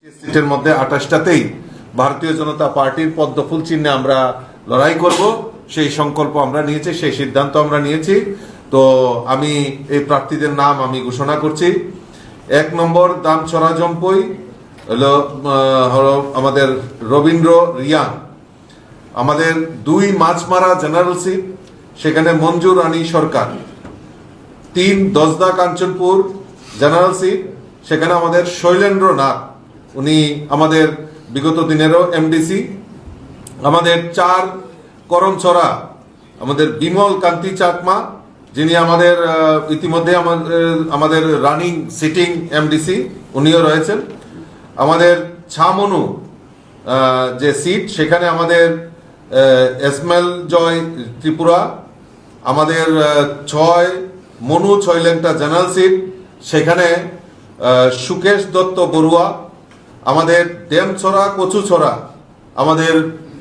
সিটের মধ্যে 28টাতেই ভারতীয় জনতা পার্টির পদ্মফুল চিহ্নে আমরা লড়াই করব, সেই সংকল্প আমরা নিয়েছি, সেই সিদ্ধান্ত আমরা নিয়েছি। তো আমি এই প্রার্থীদের নাম আমি ঘোষণা করছি। 1 নম্বর দামছড়া জম্পই হলো আমাদের রবীন্দ্র রিয়াং। আমাদের 2 মাছমারা জেনারেল সিট, সেখানে মঞ্জু রানী সরকার। 3 দশদা কাঞ্চনপুর জেনারেল সিট, সেখানে আমাদের শৈলেন্দ্র নাথ, উনি আমাদের বিগত দিনেরও এমডিসি। আমাদের 4 করমছড়া আমাদের বিমল কান্তি চাকমা, যিনি আমাদের ইতিমধ্যে আমাদের রানিং সিটিং এমডিসি, উনিও রয়েছেন। আমাদের ছামনু যে সিট, সেখানে আমাদের এসমেল জয় ত্রিপুরা। আমাদের 6 মনু ছয়লেংটা জেনারেল সিট, সেখানে সুকেশ দত্ত বড়ুয়া। আমাদের ডেমছড়া কচুছড়া আমাদের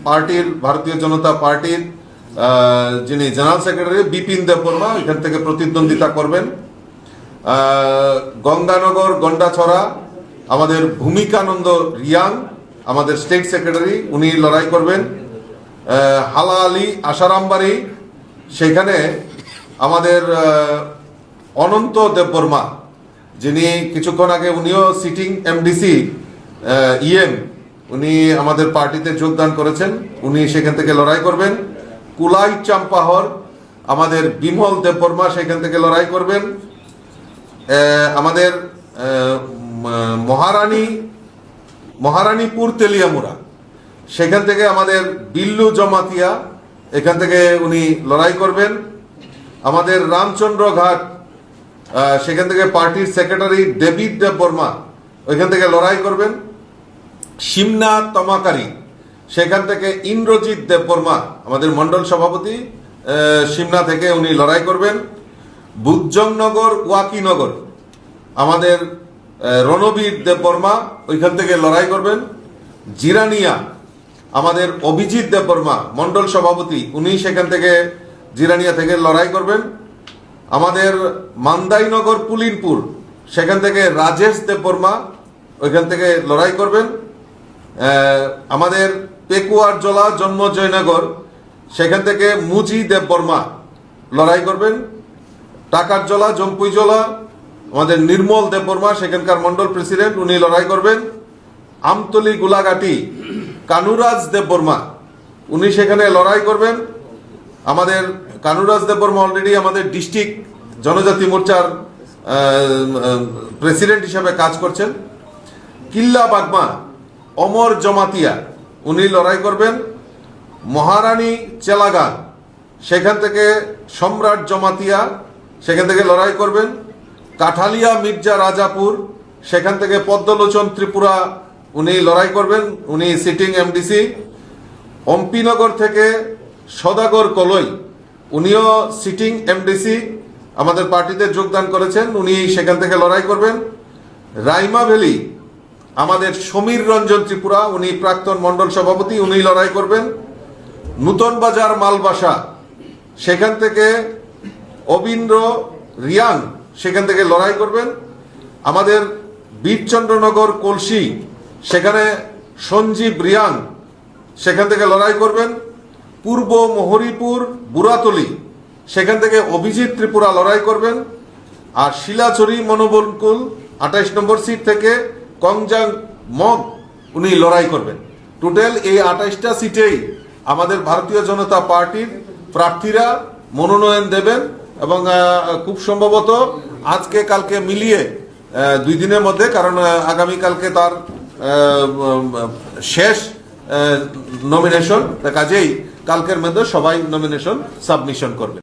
পার্টির ভারতীয় জনতা পার্টির যিনি জেনারেল সেক্রেটারি বিপিন দেববর্মা, এখান থেকে প্রতিদ্বন্দ্বিতা করবেন। গঙ্গানগর গন্ডাছড়া আমাদের ভূমিকানন্দ রিয়াং, আমাদের স্টেট সেক্রেটারি, উনি লড়াই করবেন। হালা আলী আশারামবাড়ি, সেখানে আমাদের অনন্ত দেববর্মা, যিনি কিছুক্ষণ আগে উনিও সিটিং এমডিসি ইএম, উনি আমাদের পার্টিতে যোগদান করেছেন, উনি সেখান থেকে লড়াই করবেন। কুলাই চাম্পাহর আমাদের বিমল দেববর্মা সেখান থেকে লড়াই করবেন। আমাদের মহারানীপুর তেলিয়ামুড়া, সেখান থেকে আমাদের বিল্লু জমাতিয়া, এখান থেকে উনি লড়াই করবেন। আমাদের রামচন্দ্র ঘাট, সেখান থেকে পার্টির সেক্রেটারি ডেভিড দেববর্মা ওইখান থেকে লড়াই করবেন। সিমনা তমাকারি, সেখান থেকে ইন্দ্রজিৎ দেববর্মা, আমাদের মন্ডল সভাপতি সিমনা থেকে, উনি লড়াই করবেন। বুজ্জংনগর ওয়াকিনগর আমাদের রণবীর দেববর্মা ওইখান থেকে লড়াই করবেন। জিরানিয়া আমাদের অভিজিৎ দেববর্মা, মন্ডল সভাপতি, উনি সেখান থেকে জিরানিয়া থেকে লড়াই করবেন। আমাদের মান্দাইনগর পুলিনপুর, সেখান থেকে রাজেশ দেববর্মা ওইখান থেকে লড়াই করবেন। আমাদের পেকুয়ার জলা জন্মজয়নগর, সেখান থেকে মুজি দেববর্মা লড়াই করবেন। টাকার জলা জম্পুই জলা আমাদের নির্মল দেববর্মা, সেখানকার মন্ডল প্রেসিডেন্ট, উনি লড়াই করবেন। আমতলি গোলাঘাটি কানুরাজ দেববর্মা, উনি সেখানে লড়াই করবেন। আমাদের কানুরাজ দেববর্মা অলরেডি আমাদের ডিস্ট্রিক্ট জনজাতি মোর্চার প্রেসিডেন্ট হিসেবে কাজ করছেন। কিল্লা বাগমা অমর জমাতিয়া, উনি লড়াই করবেন। মহারানী চেলাগান, সেখান থেকে সম্রাট জমাতিয়া সেখান থেকে লড়াই করবেন। কাঠালিয়া মির্জা রাজাপুর, সেখান থেকে পদ্মলোচন ত্রিপুরা, উনি লড়াই করবেন, উনি সিটিং এমডিসি। অম্পিনগর থেকে সদাগর কলই, উনিও সিটিং এমডিসি, আমাদের পার্টিতে যোগদান করেছেন, উনি সেখান থেকে লড়াই করবেন। রাইমা ভ্যালি আমাদের সমীর রঞ্জন ত্রিপুরা, উনি প্রাক্তন মন্ডল সভাপতি, উনি লড়াই করবেন। নূতন বাজার মালবাসা, সেখান থেকে অবিন্দ্র রিয়াং সেখান থেকে লড়াই করবেন। আমাদের বীরচন্দ্রনগর কলসি, সেখানে সঞ্জীব রিয়াং সেখান থেকে লড়াই করবেন। পূর্ব মোহরিপুর বুড়াতলি, সেখান থেকে অভিজিৎ ত্রিপুরা লড়াই করবেন। আর শিলাচুরি মনোবলকুল 28 নম্বর সিট থেকে কংজাং মগ, উনি লড়াই করবেন। টোটাল এই 28টা সিটেই আমাদের ভারতীয় জনতা পার্টির প্রার্থীরা মনোনয়ন দেবেন এবং খুব সম্ভবত আজকে কালকে মিলিয়ে 2 দিনের মধ্যে, কারণ আগামীকালকে তার শেষ নমিনেশন, কাজেই কালকের মধ্যে সবাই নমিনেশন সাবমিশন করবে।